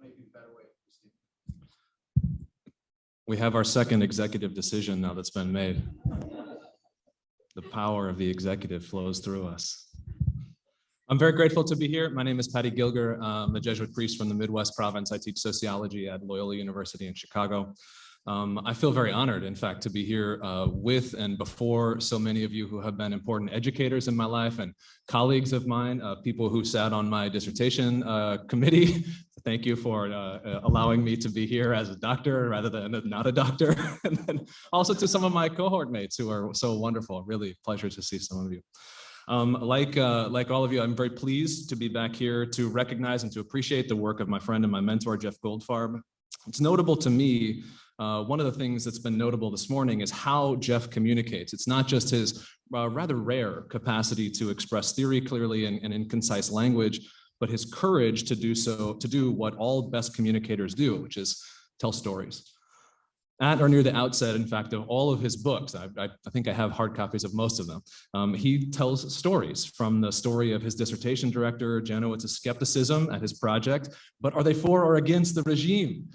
Might be a better way to proceed. We have our second executive decision now that's been made. The power of the executive flows through us. I'm very grateful to be here. My name is Patty Gilger. I'm a Jesuit priest from the Midwest province. I teach sociology at Loyola University in Chicago. I feel very honored, in fact, to be here with and before so many of you who have been important educators in my life and colleagues of mine, people who sat on my dissertation committee. Thank you for allowing me to be here as a doctor rather than not a doctor. And then also to some of my cohort mates who are so wonderful. Really a pleasure to see some of you. Like all of you, I'm very pleased to be back here to recognize and to appreciate the work of my friend and my mentor, Jeff Goldfarb. It's notable to me, one of the things that's been notable this morning is how Jeff communicates. It's not just his rather rare capacity to express theory clearly and in concise language, but his courage to do so, to do what all best communicators do, which is tell stories. At or near the outset, in fact, of all of his books, I think I have hard copies of most of them, he tells stories, from the story of his dissertation director, Janowitz's skepticism at his project, but are they for or against the regime?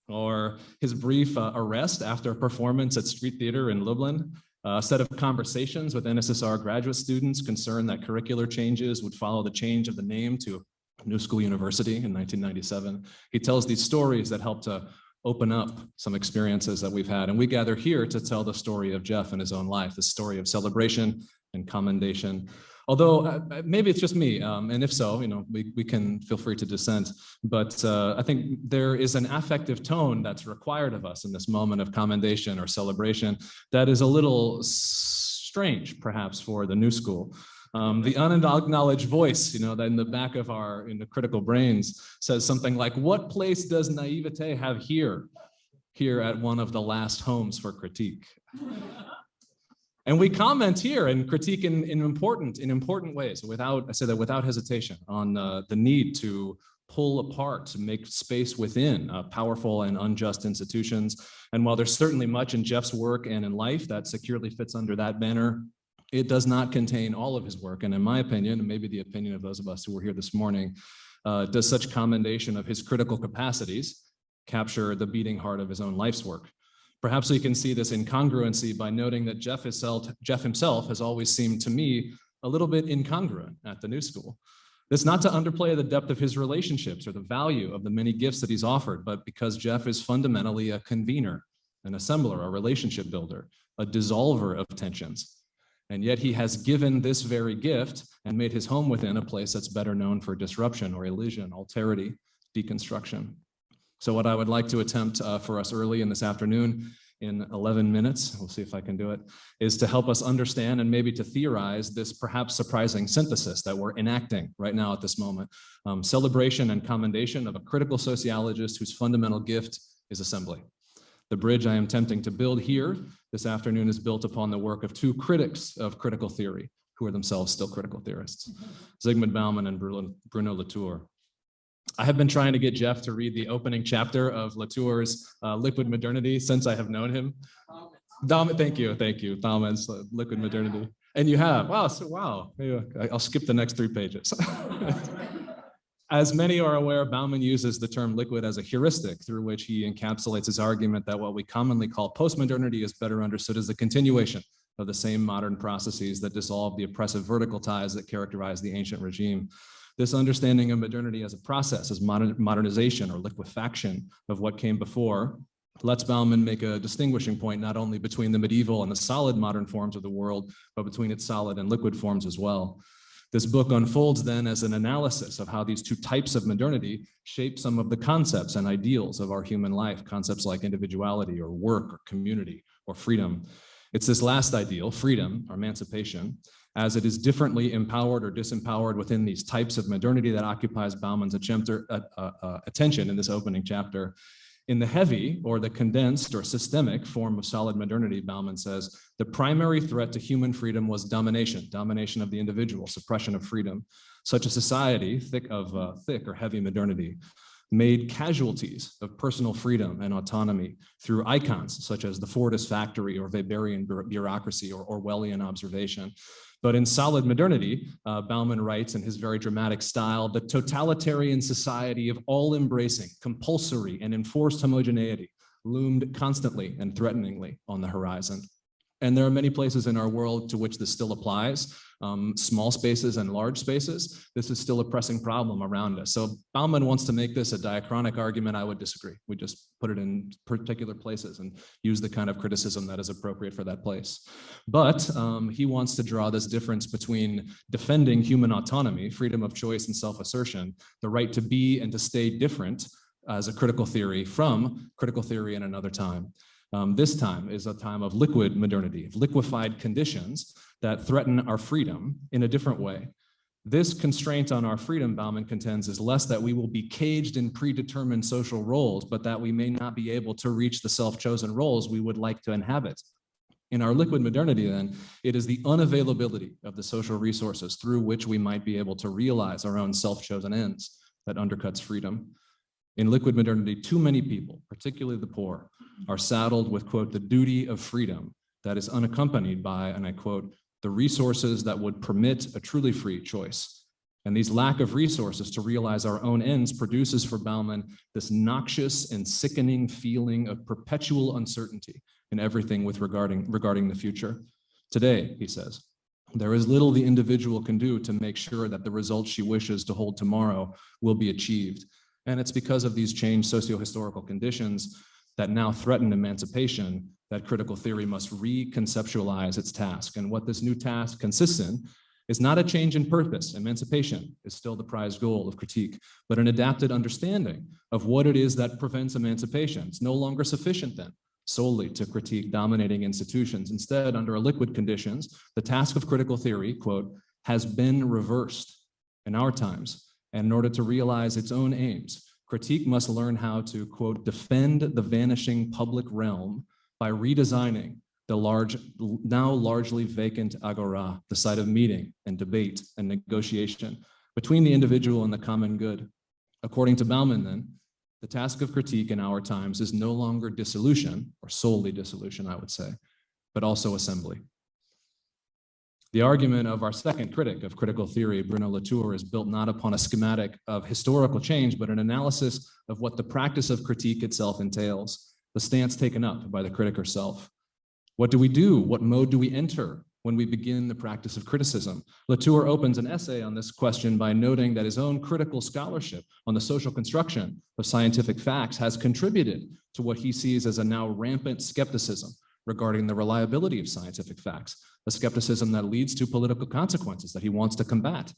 Or his brief arrest after a performance at Street Theater in Lublin, a set of conversations with NSSR graduate students concerned that curricular changes would follow the change of the name to New School University in 1997. He tells these stories that help to open up some experiences that we've had. And we gather here to tell the story of Jeff and his own life, the story of celebration and commendation. Although maybe it's just me, and if so, we can feel free to dissent, but I think there is an affective tone that's required of us in this moment of commendation or celebration that is a little strange, perhaps, for the new school. The unacknowledged voice, that in the back of our critical brains says something like, what place does naivete have here at one of the last homes for critique? And we comment here and critique in important ways, I say that without hesitation, on the need to pull apart, to make space within powerful and unjust institutions. And while there's certainly much in Jeff's work and in life that securely fits under that banner, it does not contain all of his work. And in my opinion, and maybe the opinion of those of us who were here this morning, does such commendation of his critical capacities capture the beating heart of his own life's work. Perhaps we can see this incongruency by noting that Jeff himself has always seemed to me a little bit incongruent at the New School. That's not to underplay the depth of his relationships or the value of the many gifts that he's offered, but because Jeff is fundamentally a convener, an assembler, a relationship builder, a dissolver of tensions. And yet he has given this very gift and made his home within a place that's better known for disruption or elision, alterity, deconstruction. So what I would like to attempt for us early in this afternoon, in 11 minutes, we'll see if I can do it, is to help us understand and maybe to theorize this perhaps surprising synthesis that we're enacting right now at this moment. Celebration and commendation of a critical sociologist whose fundamental gift is assembly. The bridge I am attempting to build here this afternoon is built upon the work of two critics of critical theory, who are themselves still critical theorists, Zygmunt Bauman and Bruno Latour. I have been trying to get Jeff to read the opening chapter of Latour's Liquid Modernity since I have known him. Thank you, Bauman's Liquid Modernity. And you have, wow. Maybe I'll skip the next 3 pages. As many are aware, Bauman uses the term liquid as a heuristic through which he encapsulates his argument that what we commonly call postmodernity is better understood as the continuation of the same modern processes that dissolve the oppressive vertical ties that characterize the ancient regime. This understanding of modernity as a process, as modernization or liquefaction of what came before, lets Bauman make a distinguishing point not only between the medieval and the solid modern forms of the world, but between its solid and liquid forms as well. This book unfolds then as an analysis of how these two types of modernity shape some of the concepts and ideals of our human life, concepts like individuality or work or community or freedom. It's this last ideal, freedom or emancipation, as it is differently empowered or disempowered within these types of modernity that occupies Bauman's attention in this opening chapter. In the heavy or the condensed or systemic form of solid modernity, Bauman says, the primary threat to human freedom was domination of the individual, suppression of freedom. Such a society, thick or heavy modernity, made casualties of personal freedom and autonomy through icons such as the Fordist factory or Weberian bureaucracy or Orwellian observation. But in Solid Modernity, Bauman writes in his very dramatic style, the totalitarian society of all-embracing, compulsory, and enforced homogeneity loomed constantly and threateningly on the horizon. And there are many places in our world to which this still applies, small spaces and large spaces. This is still a pressing problem around us. So Bauman wants to make this a diachronic argument. I would disagree. We just put it in particular places and use the kind of criticism that is appropriate for that place. But he wants to draw this difference between defending human autonomy, freedom of choice and self-assertion, the right to be and to stay different as a critical theory from critical theory in another time. This time is a time of liquid modernity, of liquefied conditions that threaten our freedom in a different way. This constraint on our freedom, Bauman contends, is less that we will be caged in predetermined social roles, but that we may not be able to reach the self-chosen roles we would like to inhabit. In our liquid modernity, then, it is the unavailability of the social resources through which we might be able to realize our own self-chosen ends that undercuts freedom. In liquid modernity, too many people, particularly the poor, are saddled with, quote, the duty of freedom that is unaccompanied by, and I quote, the resources that would permit a truly free choice. And these lack of resources to realize our own ends produces for Bauman this noxious and sickening feeling of perpetual uncertainty in everything regarding the future. Today, he says, there is little the individual can do to make sure that the results she wishes to hold tomorrow will be achieved. And it's because of these changed socio-historical conditions that now threaten emancipation that critical theory must reconceptualize its task. And what this new task consists in is not a change in purpose. Emancipation is still the prized goal of critique, but an adapted understanding of what it is that prevents emancipation. It's no longer sufficient then solely to critique dominating institutions. Instead, under liquid conditions, the task of critical theory, quote, has been reversed in our times. And in order to realize its own aims, critique must learn how to, quote, defend the vanishing public realm by redesigning the now largely vacant agora, the site of meeting and debate and negotiation between the individual and the common good. According to Bauman, then, the task of critique in our times is no longer dissolution, or solely dissolution, I would say, but also assembly. The argument of our second critic of critical theory, Bruno Latour, is built not upon a schematic of historical change, but an analysis of what the practice of critique itself entails, the stance taken up by the critic herself. What do we do? What mode do we enter when we begin the practice of criticism? Latour opens an essay on this question by noting that his own critical scholarship on the social construction of scientific facts has contributed to what he sees as a now rampant skepticism regarding the reliability of scientific facts, a skepticism that leads to political consequences that he wants to combat.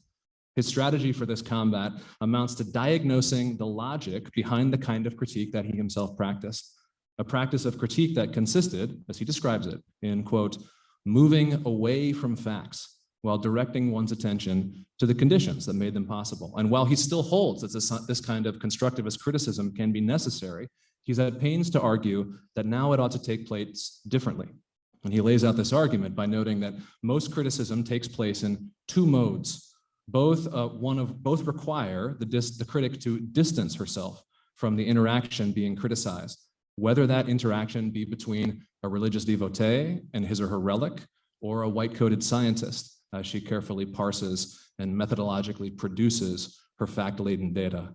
His strategy for this combat amounts to diagnosing the logic behind the kind of critique that he himself practiced, a practice of critique that consisted, as he describes it, in, quote, moving away from facts while directing one's attention to the conditions that made them possible. And while he still holds that this kind of constructivist criticism can be necessary, he's at pains to argue that now it ought to take place differently. And he lays out this argument by noting that most criticism takes place in two modes. Both require the critic to distance herself from the interaction being criticized, whether that interaction be between a religious devotee and his or her relic, or a white-coated scientist, as she carefully parses and methodologically produces her fact-laden data.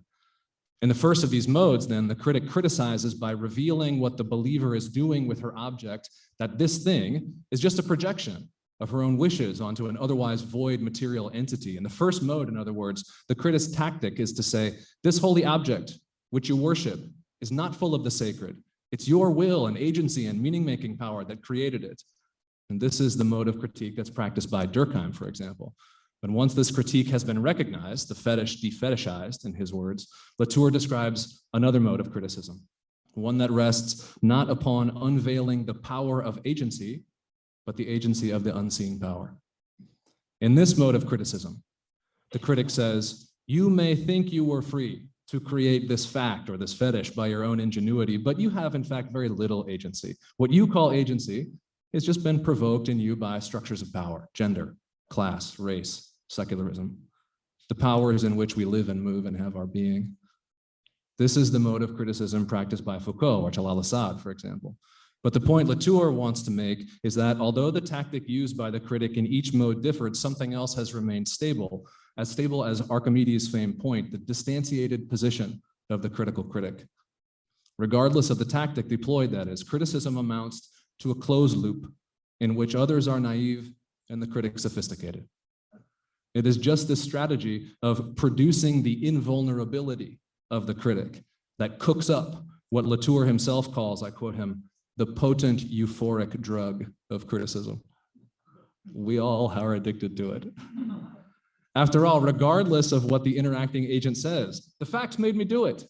In the first of these modes, then, the critic criticizes by revealing what the believer is doing with her object, that this thing is just a projection of her own wishes onto an otherwise void material entity. In the first mode, in other words, the critic's tactic is to say, this holy object, which you worship, is not full of the sacred. It's your will and agency and meaning-making power that created it. And this is the mode of critique that's practiced by Durkheim, for example. But once this critique has been recognized, the fetish defetishized, in his words, Latour describes another mode of criticism, one that rests not upon unveiling the power of agency, but the agency of the unseen power. In this mode of criticism, the critic says, you may think you were free to create this fact or this fetish by your own ingenuity, but you have in fact very little agency. What you call agency has just been provoked in you by structures of power, gender, class, race, secularism, the powers in which we live and move and have our being. This is the mode of criticism practiced by Foucault or Jalal Assad, for example. But the point Latour wants to make is that although the tactic used by the critic in each mode differed, something else has remained stable as Archimedes' famed point, the distantiated position of the critical critic. Regardless of the tactic deployed, that is, criticism amounts to a closed loop in which others are naive and the critic sophisticated. It is just this strategy of producing the invulnerability of the critic that cooks up what Latour himself calls, I quote him, the potent euphoric drug of criticism. We all are addicted to it. After all, regardless of what the interacting agent says, the facts made me do it.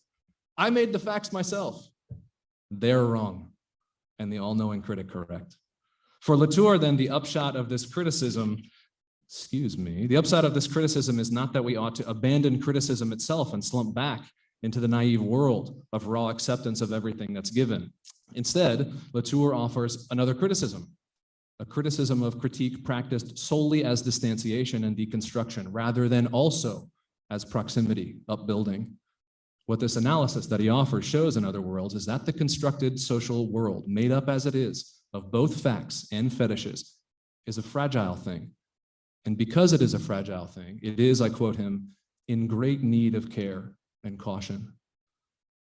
I made the facts myself. They're wrong, and the all-knowing critic correct. For Latour, then, the upshot of this criticism is not that we ought to abandon criticism itself and slump back into the naive world of raw acceptance of everything that's given. Instead, Latour offers another criticism, a criticism of critique practiced solely as distantiation and deconstruction, rather than also as proximity, upbuilding. What this analysis that he offers shows, in other words, is that the constructed social world, made up as it is of both facts and fetishes, is a fragile thing. And because it is a fragile thing, it is, I quote him, in great need of care and caution.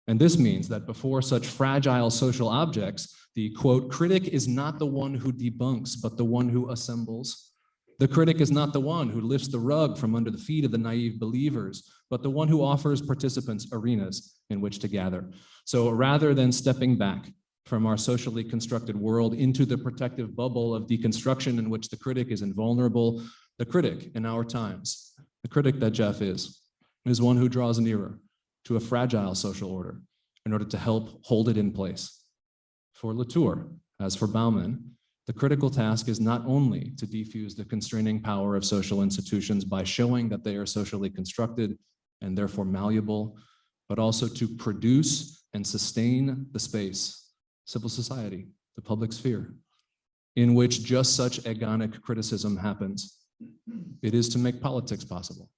And this means that before such fragile social objects, the, quote, critic is not the one who debunks, but the one who assembles. The critic is not the one who lifts the rug from under the feet of the naive believers, but the one who offers participants arenas in which to gather. So rather than stepping back from our socially constructed world into the protective bubble of deconstruction in which the critic is invulnerable, the critic in our times, the critic that Jeff is one who draws nearer to a fragile social order in order to help hold it in place. For Latour, as for Bauman, the critical task is not only to defuse the constraining power of social institutions by showing that they are socially constructed and therefore malleable, but also to produce and sustain the space, civil society, the public sphere, in which just such agonic criticism happens. It is to make politics possible.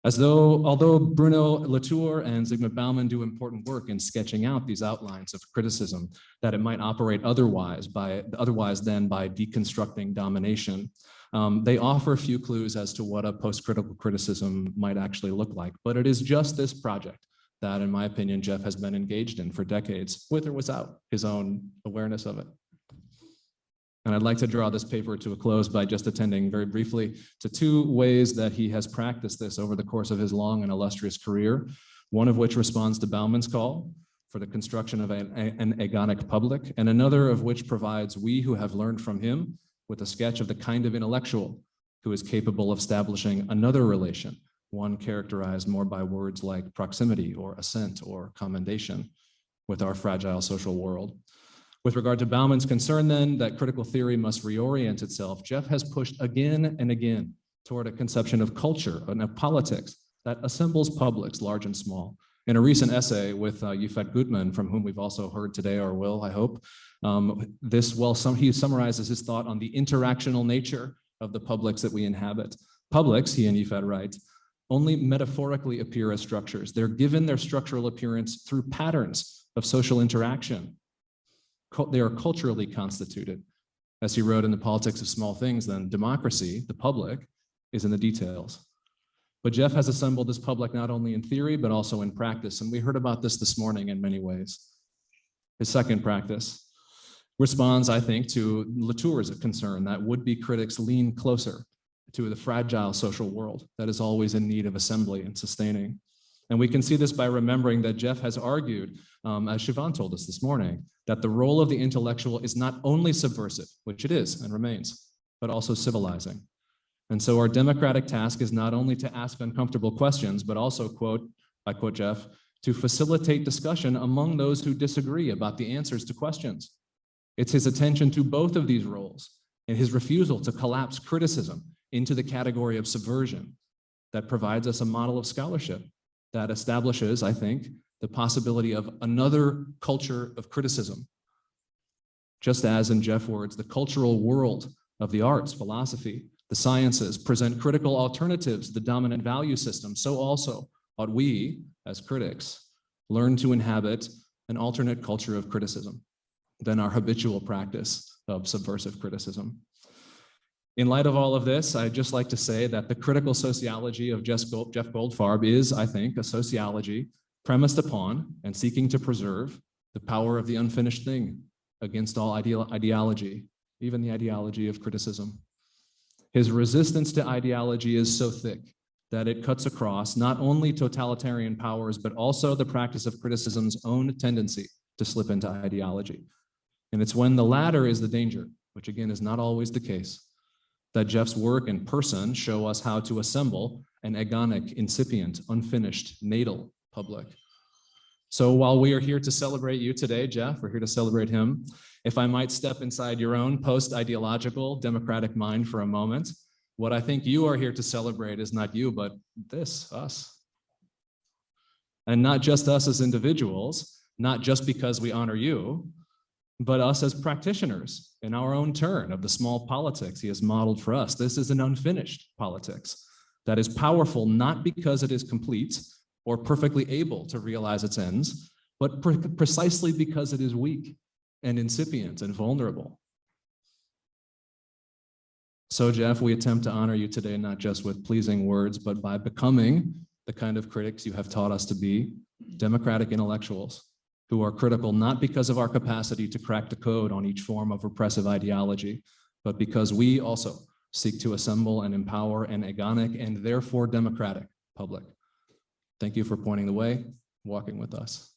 Although Bruno Latour and Zygmunt Bauman do important work in sketching out these outlines of criticism, that it might operate otherwise than by deconstructing domination, they offer a few clues as to what a post-critical criticism might actually look like. But it is just this project that, in my opinion, Jeff has been engaged in for decades, with or without his own awareness of it. And I'd like to draw this paper to a close by just attending very briefly to two ways that he has practiced this over the course of his long and illustrious career, one of which responds to Bauman's call for the construction of an agonic public, and another of which provides we who have learned from him with a sketch of the kind of intellectual who is capable of establishing another relation, one characterized more by words like proximity or assent or commendation with our fragile social world. With regard to Bauman's concern, then, that critical theory must reorient itself, Jeff has pushed again and again toward a conception of culture and of politics that assembles publics, large and small. In a recent essay with Yifet Gutman, from whom we've also heard today, or will, I hope, he summarizes his thought on the interactional nature of the publics that we inhabit. Publics, he and Yifet write, only metaphorically appear as structures. They're given their structural appearance through patterns of social interaction. They are culturally constituted. As he wrote in The Politics of Small Things, then democracy, the public, is in the details. But Jeff has assembled this public not only in theory, but also in practice. And we heard about this morning in many ways. His second practice responds, I think, to Latour's concern that would-be critics lean closer to the fragile social world that is always in need of assembly and sustaining. And we can see this by remembering that Jeff has argued, as Siobhan told us this morning, that the role of the intellectual is not only subversive, which it is and remains, but also civilizing. And so our democratic task is not only to ask uncomfortable questions, but also, I quote Jeff, to facilitate discussion among those who disagree about the answers to questions. It's his attention to both of these roles and his refusal to collapse criticism into the category of subversion that provides us a model of scholarship that establishes, I think, the possibility of another culture of criticism. Just as, in Jeff's words, the cultural world of the arts, philosophy, the sciences present critical alternatives to the dominant value system, so also ought we, as critics, learn to inhabit an alternate culture of criticism. than our habitual practice of subversive criticism. In light of all of this, I'd just like to say that the critical sociology of Jeff Goldfarb is, I think, a sociology premised upon and seeking to preserve the power of the unfinished thing against all ideology, even the ideology of criticism. His resistance to ideology is so thick that it cuts across not only totalitarian powers, but also the practice of criticism's own tendency to slip into ideology. And it's when the latter is the danger, which again is not always the case, that Jeff's work and person show us how to assemble an agonic, incipient, unfinished, natal public. So while we are here to celebrate you today, Jeff, we're here to celebrate him. If I might step inside your own post-ideological democratic mind for a moment, what I think you are here to celebrate is not you, but this, us. And not just us as individuals, not just because we honor you, but us as practitioners in our own turn of the small politics he has modeled for us. This is an unfinished politics that is powerful not because it is complete or perfectly able to realize its ends, but precisely because it is weak and incipient and vulnerable. So, Jeff, we attempt to honor you today, not just with pleasing words, but by becoming the kind of critics you have taught us to be, democratic intellectuals who are critical not because of our capacity to crack the code on each form of repressive ideology, but because we also seek to assemble and empower an agonic and therefore democratic public. Thank you for pointing the way, walking with us.